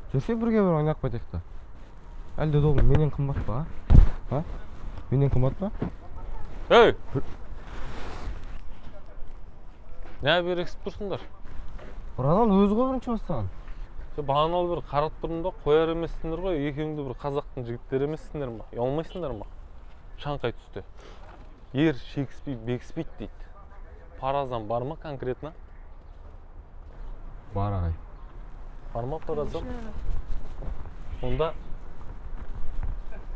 Жүрсе бірге бір ойнап кетейік та. Әлде долы менен қымбат па? Ha? Менен қымбат па? Ей! Ne берексіп тұрсыңдар? Бұрадан өзі ғой бірінші бастаған. Бағаналы бір қарап тұрдым да қояр емессіңдер ғой, екеуіңді бір қазақтың жігіттері емессіңдер ма? Ұялмайсыңдар ма? Шаңқай түсті. Ер шекіспейді, бекіспейді дейді. Паразан бар ма конкретно? Бар ағай. Бар ма паразан? Онда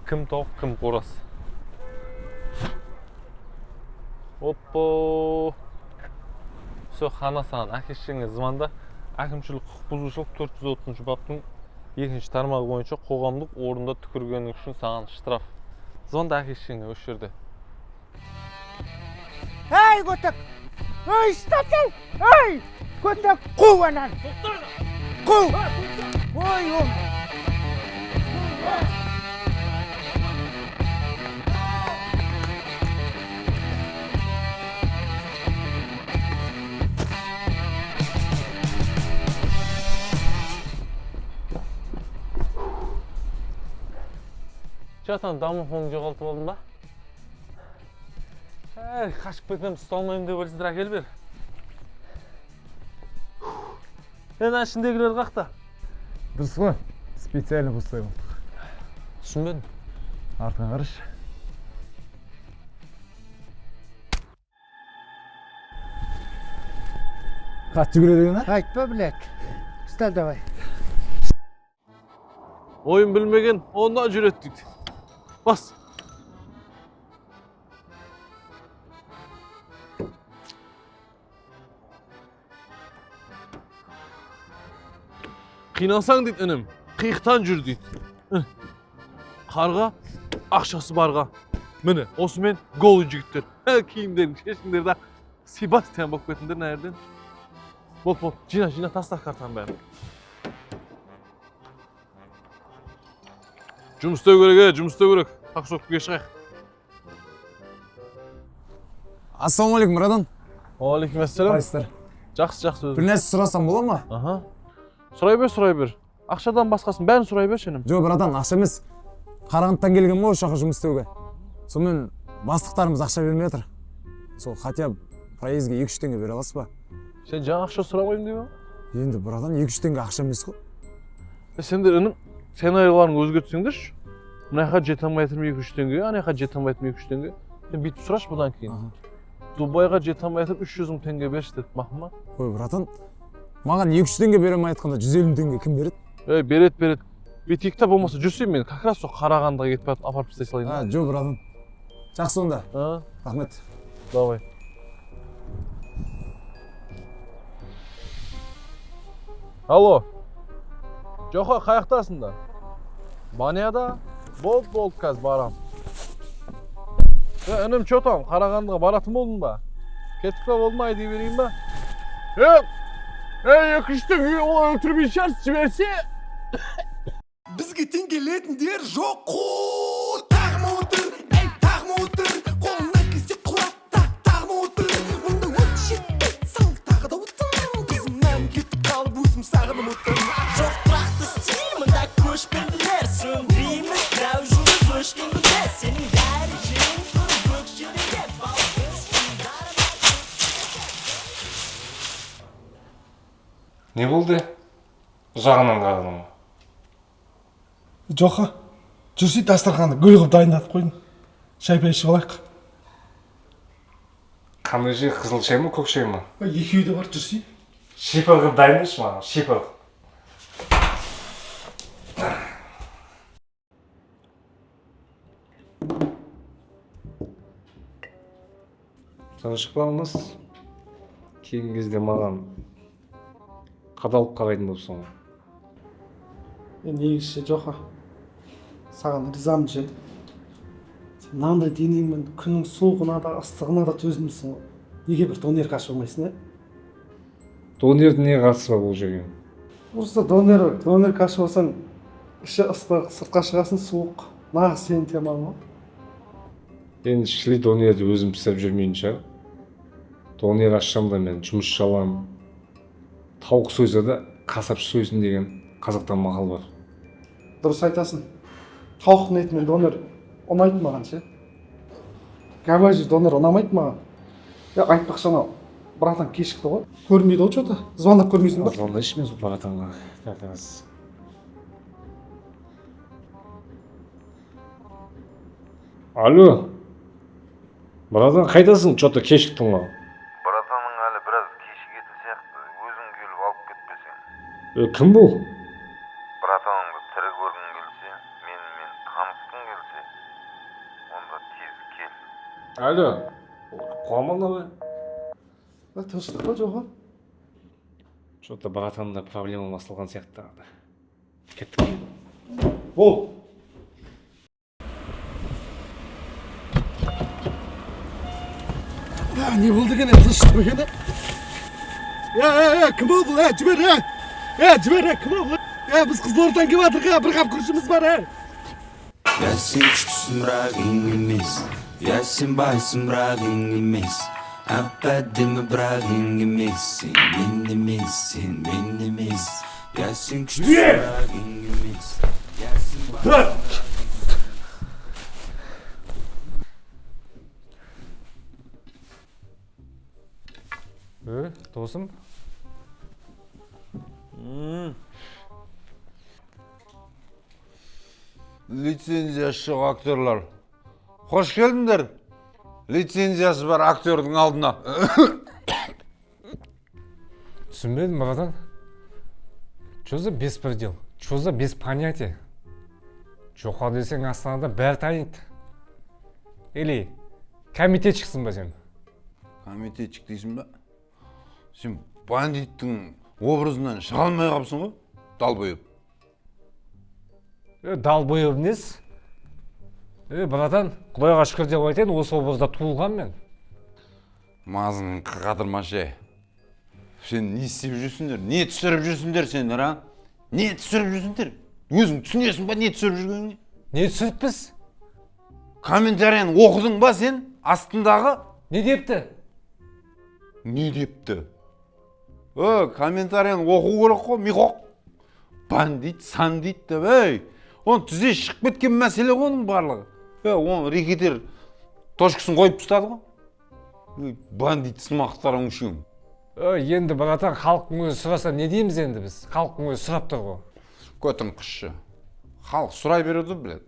кім тауық, кім қорас? Оппо! Все, хана саған әкешіңе звонда. Әкімшілік құқық бұзушылық 430 баптың 2-ші тармағы бойынша қоғамдық орында түкіргені үшін саған штраф. Звонда әкешіңе өш жерде. Ей, көтек! Ей, стател! Ей! Көтек, қу анан! Қу! Ой, оң! Жатан домофонды жоғалтып алдым ба? Әй, қашып кетемін, ұсталмаймын деп өлсіндір әкел бер. Ана ішіндегілер қақта? Дұрыс қой. Специально бұстайым. Түсінбедім. Артыңа қараш. Қат жүгіреді екен, а? Айтпа, білек. Ұстал, давай. Ойын білмеген, онdan жүрет дейді. Бас! Қинасаң дейді інім, қиықтан жүр дейді. Қарға, ақшасы барға. Міне, осымен голы жігіттер. Киімдерін шешіндер да Себастьян болып кетіндер нәрден. Бол, жина, тастақ картан бәрін. Жұмыс істеу керек. Таксовкаға шығайық. Ассалаумалейкум, братан. Алейкумассалам. Қайсыздар? Жақсы өзі. Bir нәрсе сұрасам бола ма? Аха. Сұрай бер. Ақшадан басқасын бәрін сұрай бер сенім. Жоқ, братан, ақша емес. Қарағандыдан келген ғой осы жаққа жұмыс істеуге. Сонымен бастықтарымыз ақша бермей жатыр. Сол хотя проездге 2-3 теңге бере аласыз ба? Сен жаңа ақша сұрамаймын деп ма? Енді братан 2-3 теңге ақша емес қой. Сендер інім сценарийларын өзгертсеңдерші. Мына жаққа жете алмайтырмын 2-3 теңге, ана жаққа жете алмайтырмын 2-3 теңге. Сен бүйтіп сұрашы бұдан кейін. Дубайға жете алмайтып 300 мың теңге берші деді, мақұл ма? Ой, братан, маған 2-3 теңге бере алмай айтқанда 150 теңге кім береді? Береді. Бетекте болмаса жүрсем мен как раз сол Қарағандыға кетіп апарып тастай салайын. Жоқ, братан. Жақсы онда. Рахмет. Давай. Алло. Жоқа, қаяқтасыңдар? Баняда? Болды, қазір барам. Інім чотам, Қарағандыға баратын болдың ба? Кетіп па болдың ба, айдай берейін ба? Екі-үштің үй олай өлтірмей шарт жіберсе? Бізге тең келетіндер жоқ қой. Тағым отыр, тағым отыр. Қолына кесе құлап, тағым отыр. Мұнда өт шеттет, сал тағы да отыр. Қызымнан кетіп қалып, өзім сағынып отыр. Жоқ тұрақты стиль, мұнда көшпенділер. Сөнбейміз, дәу жүріп өшкенде. Сенің бәрі жең тұрып өкшелеге балғыз күндарына. Не болды? Ұзағынан қағының. Жоқа, жүрсе дастарханды гүл қылып дайындатып қойдым. Шай-пай ішіп алайық. Қандай жей, қызыл шай ма, көк шай ма? Екеуі де бар, жүрсе. Шипа қылып дайындашы маған, шипа қылып. Танышып қалыңыз. Кейін кезде маған қадалып қарайтын болсың. Негізі жоқа. Саған ризамын жел. Сен мынандай денеңмен күннің суығына да ыстығына да төзімдісің ғой. Неге бір донер қашып алмайсың, Донердің не қатысы бар бұл жерге? Просто донер қашып алсаң, іші ыстық, сыртқа шығасың суық. Нағыз сенің темаң ғой. Енді шіли донерді өзім пісіріп жүрмейін шығар. Донер ашсам да мен жұмыс жалам. Тауық сойса да қасапшы сойсын деген Қазақта мақал бар. Дұрыс айтасың. Тауықтың етімен донор ұнайды маған ше. Говяжий донор ұнамайды маған. Айтпақшы анау братан кешікті ғой. Көрмейді ғой что-то. Звондап көрмейсің ба? Звондайшы мен сол братанға. Как раз. Алло. Братан қайдасың? Что-то кешіктің ғой. Братаның әлі біраз кешігетін сияқты. Өзің келіп алып кетпесең. Кім бұл? Братаныңды тірі көргің келсе, менімен танысқың келсе, онда тез кел. Алло. Қуамал абай. Тыныштық па жоқ? Что-то братанда проблема басталған сияқты. Кеттік. Бол. Не болды екен, тыныштық екен да? Кім болды? Жібер, жібер, кім болды? Біз Қызылордадан келіп жатырық, бір қап күрішіміз бар, Я сен күштісің бірақ ең емес, я сен байсың бірақ ең емес, әп-әдемі бірақ ең емес, сен мен емес, сен мен емес, я сен күштісің бірақ ең емес, я сен байсың. Досым? Лицензияшы актерлар. Хош келдіңдер. Лицензиясы бар актердің алдына. Түсінбедім, братан. Что за беспредел? Что за без понятия? Жоқа десең Астанада бәрі таниды. Или комитетчиксің ба сен? Комитетчик дейсің ба? Сен бандиттің образынан шыға алмай қалыпсың ғой? Далбойып. Далбойып несі? Братан, Құдайға шүкір деп айтайын, осы образда туылған мен. Мазың қадырмашы. Сен не істеп жүрсіңдер? Не түсіріп жүрсіңдер сендер, а? Не түсіріп жүрсіңдер? Өзің түсінесің ба не түсіріп жүргеніңе? Не түсіріппіз? Комментарияны оқыдың ба сен? Астындағы? Не депті? Не депті? Комментарияны оқу керек қой, миқоқ. Бандит, сандит деп, оны тізе шығып кеткен мәселе ғой оның барлығы. Оны рекетер точкасын қойып тұстады ғой. Бандит сымақтарың үшін. Енді братан, халықтың өзі сұраса не дейміз енді біз? Халықтың өзі сұрап тұр ғой. Көтін қышшы. Халық сұрай береді, біледі.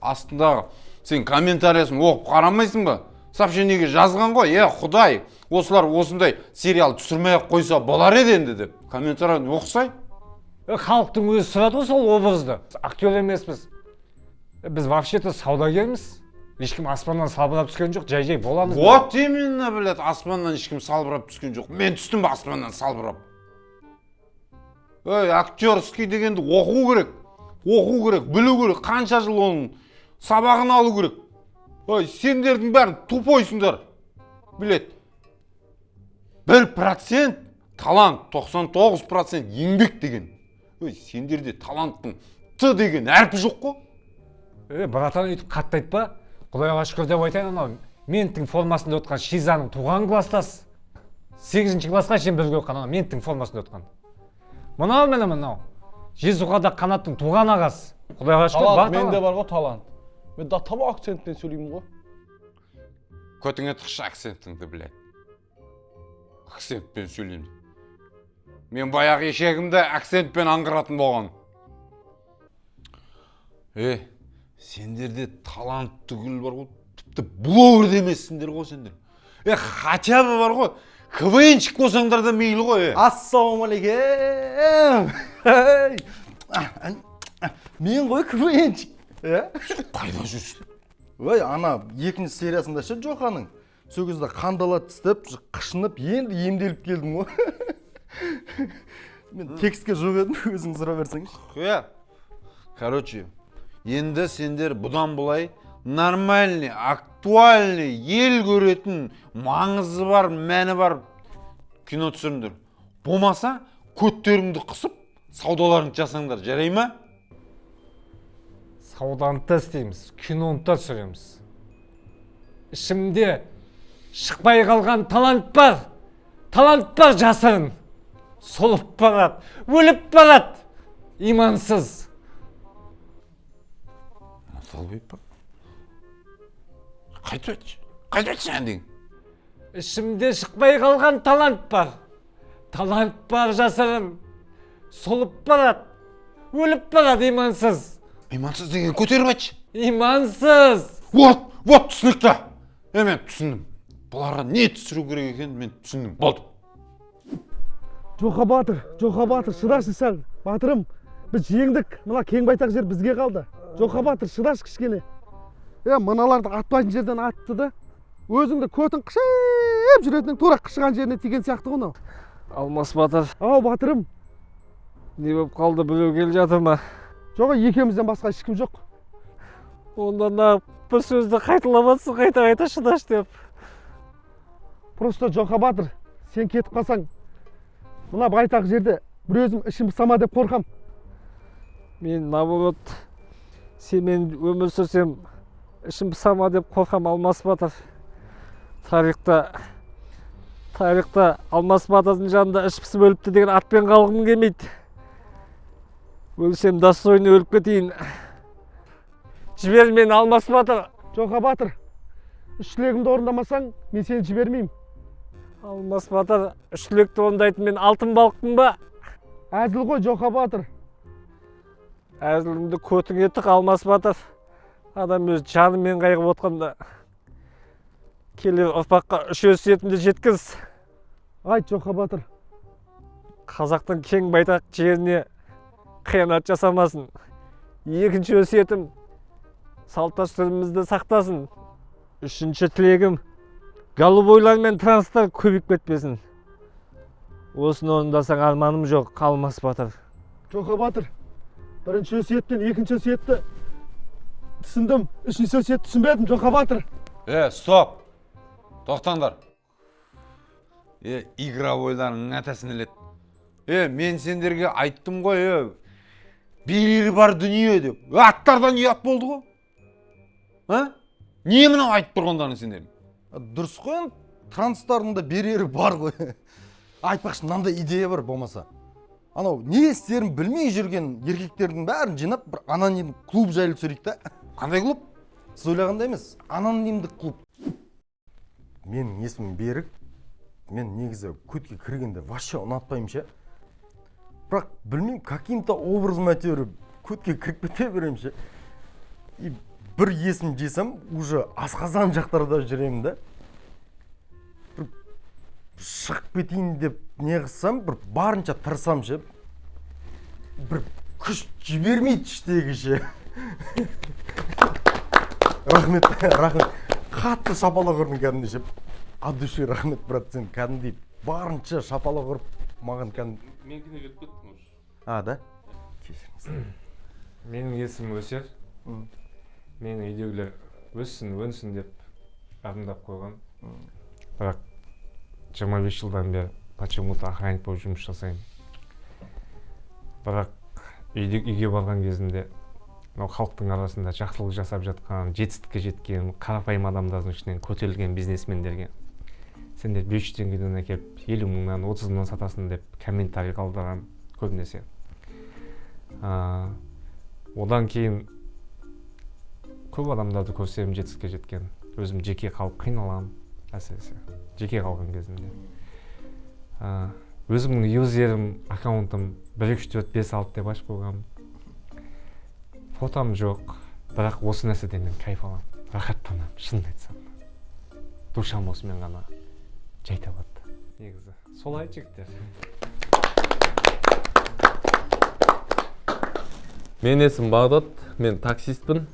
Астындағы сен комментариясын оқып қарамайсың ба? Сообщениеге жазған ғой, Құдай, осылар осындай сериал түсірмей-ақ қойса болар еді енді деп. Комментарияны оқысай. Халықтың өзі сұрады ғой сол образды. Актер емеспіз. Біз вообще-то саудагерміз. Ешкім аспаннан салбырап түскен жоқ, жай-жай боламыз. Вот именно, білет, аспаннан ешкім салбырап түскен жоқ. Мен түстім ба аспаннан салбырап? Актерский дегенді оқу керек. Оқу керек, білу керек. Қанша жыл оның сабағын алу керек. Сендердің бәрін тупойсыңдар. Білет. 1% талант, 99% еңбек деген. Сендерде таланттың Т деген әрпі жоқ қой. Братан үйтіп қатты айтпа. Құдайға шүкір деп айтайын, анау менттің формасында отқан Шизаның туған класстас. 8-ші классқа шейін бірге оқыған, анау менттің формасында отқан. Мынау. Жезуғада қанаттың туған ағасы. Құдайға шүкір бар талант. Менде бар ғой талант. Мен таба акцентпен сөйлеймін ғой. Көтіңе тықшы акцентіңді, білет. Акцентпен сөйлеймін. Мен баяғы ешегімді акцентпен аңғыратын болған. Сендерде талант түгіл бар ғой, тіпті блогер демессіңдер ғой сендер. Хотя бы бар ғой, КВНчик болсаңдар да мейлі ғой. Ассалаумағалейкум. Мен ғой КВНчик. Қайда жүрсің? Ана екінші сериясында ше Джоханың. Сол кезде қандала тістеп, қышынып, енді емделіп келдім ғой. Мен текстке жоқ едім, өзің сұра берсеңіз. Короче, енді сендер бұдан бұлай нормальный, актуальный, ел көретін, маңызы бар, мәні бар кино түсіріңдер. Болмаса, көттеріңді қысып, саудаларыңды жасаңдар, жарай ма? Сауданы да істейміз, киноны да түсіреміз. Ішімде шықпай қалған талант бар. Талант бар жасырын. Солып барады, өліп барады. имансыз. Толбайып па? Қайтып айтшы. Қайтып айтшы әндең. Ішімде шықпай қалған талант бар. Талант бар жасырын. Солып барады. Өліп барады имансыз. Имансыз деген көтеріп айтшы. Имансыз. Вот, түсінікті. Мен түсіндім. Бұларға не түсіру керек екен, мен түсіндім. Болды. Жоқа батыр, шыдашы сәл. Батырым, біз жеңдік. Мына кең байтақ жер бізге қалды. Жоқа батыр, шыдашы кішкене. Мыналарды атпайтын жерден атты да. Өзіңді көтің қышып жүретінің тура қышыған жеріне тиген сияқты ғына. Алмас батыр. Ау батырым. Не болып қалды, біреу келе жатыр ма? Жоға, екеумізден басқа ешкім жоқ. Онда нағып бір сөзді қайталаматсың, қайта шыдаш деп. Просто Жоқа батыр, сен кетіп қалсаң, мына байтақ жерде бір өзім ішім сама деп қорқам. Мен наоборот, сен мен өмір сүрсем, ішім сама деп қорқам, Алмас батыр. Тарихта Алмас батырдың жанында іш пісіп өліпті деген атпен қалғым келмейді. Өлсем достойны өліп кетейін. Жібер мені, Алмас батыр. Жоқа батыр, үш тілегімді орындамасаң, мен сені жібермеймін. Алмас батыр, үш тілекті орындайтын мен алтын балықпын ба? Әзіл ғой Жоқа батыр. Әзілімді көтіңе тық, Алмас батыр. Адам өз жанымен қайғып отқанда. Келер ұрпаққа үш өсиетімді жеткіз. Айт Жоқа батыр. Қазақтың кең байтақ жеріне қиянат жасамасын. Екінші өсиетім, салт дәстүрімізді сақтасын. Үшінші тілегім, голубойлар мен транстар көбейіп кетпесін. Осыны орындасаң арманым жоқ, Алмас батыр. Жоқа батыр, бірінші өсиеттен екінші өсиетті түсіндім, үшінші өсиетті түсінбедім, Жоқа батыр. Стоп! Тоқтаңдар. Игровойларың атасын елет. Мен сендерге айттым ғой, берері бар дүние деп. Аттардан ұят болды ғой. Не мынау айтып тұрғандарын сендердің? Дұрыс қой, транстардың да берері бар ғой. Айтпақшы, мынандай идея бар болмаса. Анау не істерін білмей жүрген еркектердің бәрін жинап, бір анонимдік клуб жайлы түсірейік та. Қандай клуб? Сіз ойлағандай емес, анонимдік клуб. Менің есімім Берік. Мен негізі көтке кіргенде вообще ұнатпаймын ше. Бірақ білмеймін, каким-то образом әйтеуір көтке кіріп кете беремін ше. И бір есім жесем, уже асқазан жақтарда жүремін да. Бір шығып кетейін деп не қылсам, бір барынша тырысам ше. Бір күш жібермейді іштегі ше. Рахмет. Қатты шапалақ ұрдың кәдімді ше. От души рахмет, брат, сен кәдімдей барынша шапалақ ұрып, маған кәдімді. Менікіне кетіп кеттім уже. Да? Кешіріңіз. Менің есімім Өсер. Менің үйдегілер өнсін деп арындап қойған. Бірақ 25 жылдан бері почему-то охранник болып жұмыс жасаймын. Бірақ үйге барған кезімде халықтың арасында жақсылық жасап жатқан, жетістікке жеткен, қарапайым адамдардың ішінен көтерілген бизнесмендерге сендер 500 теңгеден әкеліп 50 мыңнан 30 мыңнан сатасың деп комментарий қалдырған көбінесе. Одан кейін көп адамдарды көрсем жетістікке жеткен. Өзім жеке қалып қиналамын, әсіресе жеке қалған кезімде. Өзімнің юзерім, аккаунтым 1, 2, 4, 5, 6 деп ашып қойғам. Фотом жоқ, бірақ осы нәрседен мен кайф аламын, рахаттанамын, шынын айтсам. Душам осымен ғана жай табады. Негізі, солай жігіттер. Мен есім Бағдат, мен таксистпін.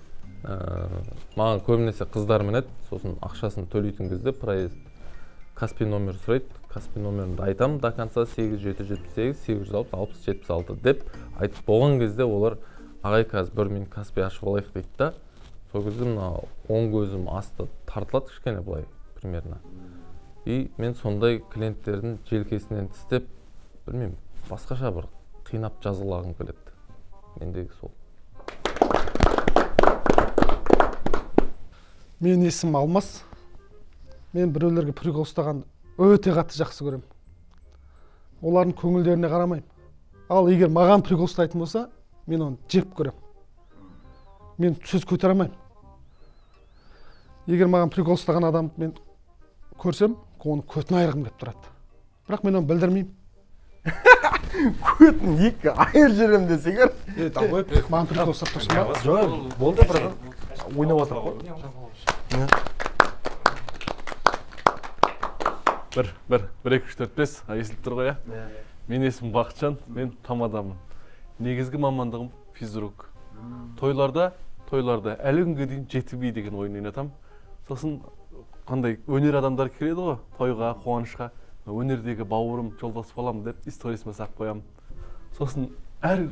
Маған көбінесе қыздар мінеді, сосын ақшасын төлейтін кезде проезд Каспий номер сұрайды. Каспий номерімді айтам, до конца 8778 860 60 76 деп айтып болған кезде олар ағай қазір бір мен Каспий ашып алайық дейді да. Сол кезде мына оң көзім асты тартылады кішкене былай примерно. И мен сондай клиенттердің желкесінен тістеп, білмеймін, басқаша бір қинап жазылағым келеді. Мендегі сол. Мен есім Алмас. Мен біреулерге прикол ұстаған өте қатты жақсы көремін. Олардың көңілдеріне қарамаймын. Ал егер маған прикол ұстайтын болса, мен оны жеп көремін. Мен сөз көтере алмаймын. Егер маған прикол ұстаған адам мен көрсем, оны көтін айырғым келіп тұрады. Бірақ мен оны білдірмеймін. Көтін екі айыр жерем десеңер. Маған прикол ұстап тұрсын ба? Жоқ, болды братан. Ойнап отыр ғой. Бір, 2, 3, 4, 5 естіліп тұр ғой, иә? Мен есімім Бақытжан, мен тамадамын. Негізгі мамандығым физрук. Тойларда әлі күнге дейін жеті би деген ойын ойнатам. Сосын қандай өнер адамдар келеді ғой, тойға, қуанышқа. Өнердегі бауырым, жолдас балам деп историясыма сақ қоямын. Сосын әр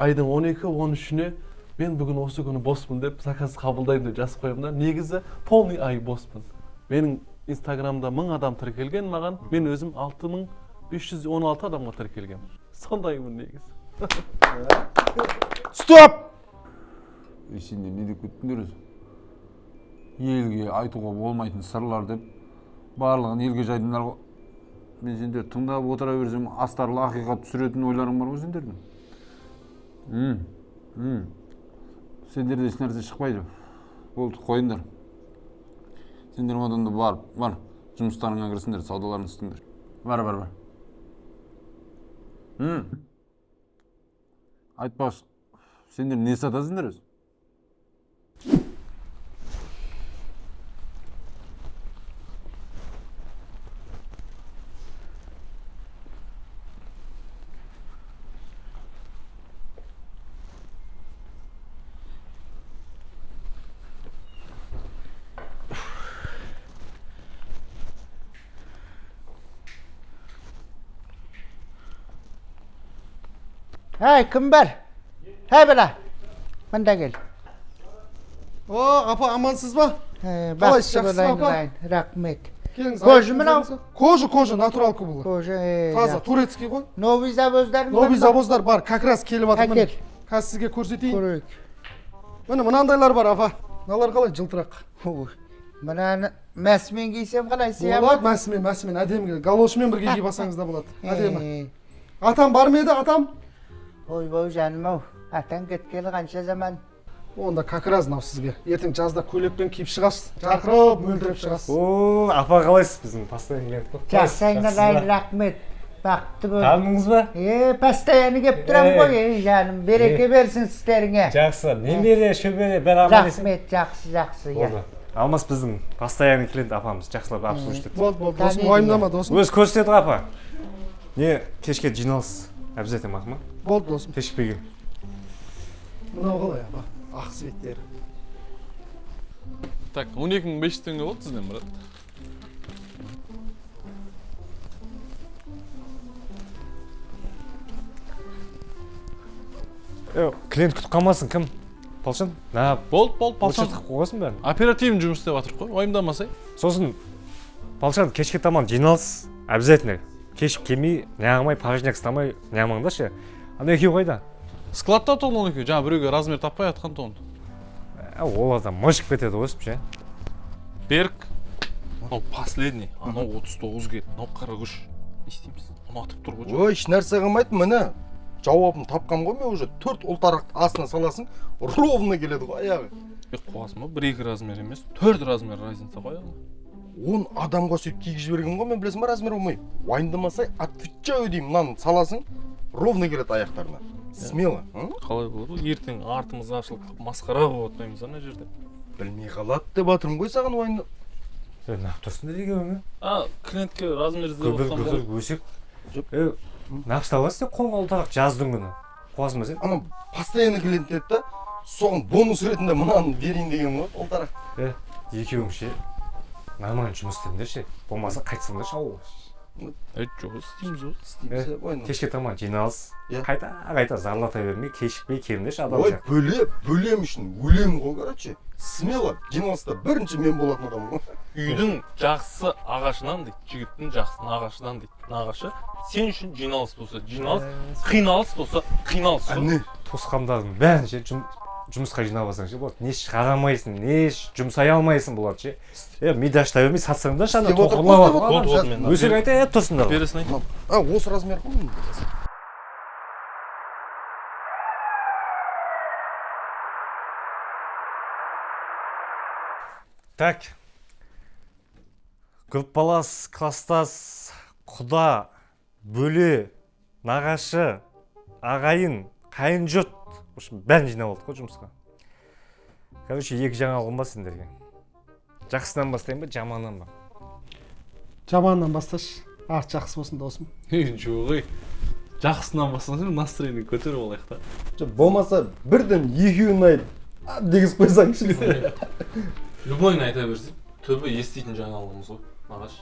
айдың 12-13-үне мен бүгін осы күні боспын деп заказ қабылдаймын деп жазып қоямын да. Негізі полный ай боспын. Менің Инстаграмда 1000 адам тіркелген маған, мен өзім 6516 адамға тіркелгем. Сондаймын негізі. Стоп! Сендер не деп кеттіңдер өзі? Елге айтуға болмайтын сырлар деп барлығын елге жайдыңдар ғой. Мен сендер тыңдап отыра берсем, астарлы ақиқат түсіретін ойларың бар ғой сендердің. Сендерде еш нәрсе шықпайды. Болды, қойыңдар. Сендер одан да бар. Жұмыстарыңа кірсіңдер, саудаларын істіңдер. Бар. Айтпақшы, сендер не сатасыңдар өзі? Hey, kim var? Hey bela. Manda gel. О, апа, амансыз ба? Жақсы болайын, рахмет. Келіңіз. Кожа мынау? Кожа, натуралка бұл. Кожа, Таза, турецкий ғой. Новый завоздар бар. Новый завоздар бар, как раз келіп жатыр. Әкел. Қазір сізге көрсетейін. Көрейік. Міне мынандайлар бар, апа. Мыналар қалай жылтырақ. Мынаны мәсімен кисем қалай сиям? Болады, мәсімен, әдемі. Галошымен бірге киіп алсаңыз да болады. Әдемі. Атам бар ма еді, атам? Ойбай жаным ау, атаң кеткелі қанша заман. Онда как раз мынау сізге. Ертең жазда көйлекпен киіп шығасыз. Жарқырап, мөлдіреп шығасыз. О, апа қалайсыз біздің постоянный клиент қой? Жақсы айналайын, рахмет. Бақытты бол. Таныңыз ба? Постоянный келіп тұрам ғой, жаным. Береке берсін сіздеріңе. Жақсы, немере, шөбере, бәрі аман есен. Рахмет, жақсы. Болды. Алмас біздің постоянный клиент апамыз, жақсылап обслужить етті. Болды, досым, уайымдама, досым. Өзі көрсетеді ғой апа. Не, кешке жиналыс обязательно ма? Болды, досым. Кешікпей кел. Мынау қалай, апа? Ақ светтер. Так, 12500 теңге болды сізден, брат. Клиент күтіп қалмасын, кім? Палшын? Болды, Палшан. Өтшетіп қойғасын бәрін. Оперативный жұмыс істеп жатыр ғой, уайымдамасай. Сосын, Палшан, кешке таман жиналыс обязательно. Кешіп келмей, неғылмай, пажняк ұстамай, неғылмаңдаршы. Ана екеу қайда? Складта тоғын екеу, жаңа біреуге размер таппай атқан тоғын. Олардан мыжып кетеді өсіп ше. Берік, анау последний, анау 39 келді, анау 43. Не істейміз? Ұнатып тұр ғой. Ой, еш нәрсе қылмайды, міне. Жауабын тапқам ғой, мен уже 4 ұлтарақты астына саласың, ровно келеді ғой аяғы. Қуасың ба? 1-2 размер емес, 4 размер разница ғой аяғы. 10 адамға сөйтіп киіп жіберген ғой, мен білесің ба размер болмай. Уайымдамасай, отвечаю деймін, мынаны саласың, ровно келеді аяқтарына. Смело. Қалай болады? Ертең артымыз ашылып, масқара болып отмаймыз ана жерде. Білмей қалады деп жатырмын ғой саған уайымда. Нақ тұрсын деге өңі? Клиентке размер іздеп отқан Көзір өсек. Нақыстауға сен қолға ұлтарақ жаздың күні. Қуасың ба сен? Ана постоянный клиент еді да, соған бонус ретінде мынаны берейін деген ғой, ұлтарақ. Екеуің ше, нормально жұмыс істеңдер ше. Болмаса қайтсаңдар шауға. Жоқ, істейміз ғой. Кешке таман жиналыс. Қайта зарлата бермей, кешікпей келіңдерші адам Ой, бөлем үшін, өлем ғой, короче. Смело, жиналыста бірінші мен болатын адам ғой. Үйдің жақсы ағашынан дейді, жігіттің жақсы ағашынан дейді. Нағашы, сен үшін жиналыс болса, жиналыс, қиналыс болса, қиналыс. Тосқандардың бәрін ше, жұмысқа жинап алсаң ше, болады. Не шығарамайсың, не жұмсай алмайсың болады ше. Мида аштай бермей сатсаңдар шанда тоқырлап алып. Өсек айта, тұрсыңдар. Бересін айт. Осы размер ғой. Так. Группалас, класстас, құда, бөле, нағашы, ағайын, қайын жұрт. В общем, бәрін жинап алдық қой жұмысқа. Короче, екі жаңалығым бар сендерге. Жақсынан бастайын ба, жаманнан ба? Жаманнан басташы. Арт жақсы болсын досым. Жоқ ей. Жақсынан бастасаң настроение көтеріп алайық та. Болмаса бірден екеуін айт. Дегіз қойсаңшы. Любойын айта берсе, түбі еститін жаңалығымыз ғой, нағаш.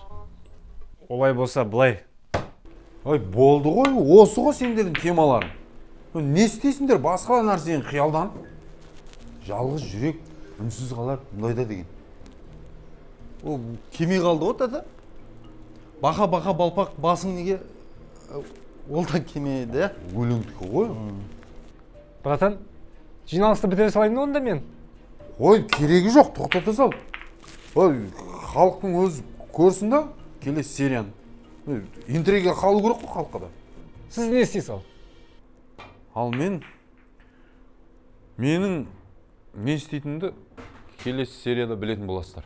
Олай болса, былай. Ой, болды ғой, осы ғой сендердің темаларың. Не істейсіңдер басқа нәрсені қиялдан? Жалғыз жүрек үнсіз қалар мұндайда деген. О, кеме қалды ғой тата. Бақа балпақ басың неге ол да кемеде. Өлеңдікі ғой. Братан, жиналысты бітіре салайын онда мен. Ой, керегі жоқ, тоқтата сал. Ой, халықтың өзі көрсін да, келесі серияны. Интрига қалу керек қой халыққа да. Сіз не істейсіз ал? Ал менің не істейтінімді келесі серияда білетін боласыздар.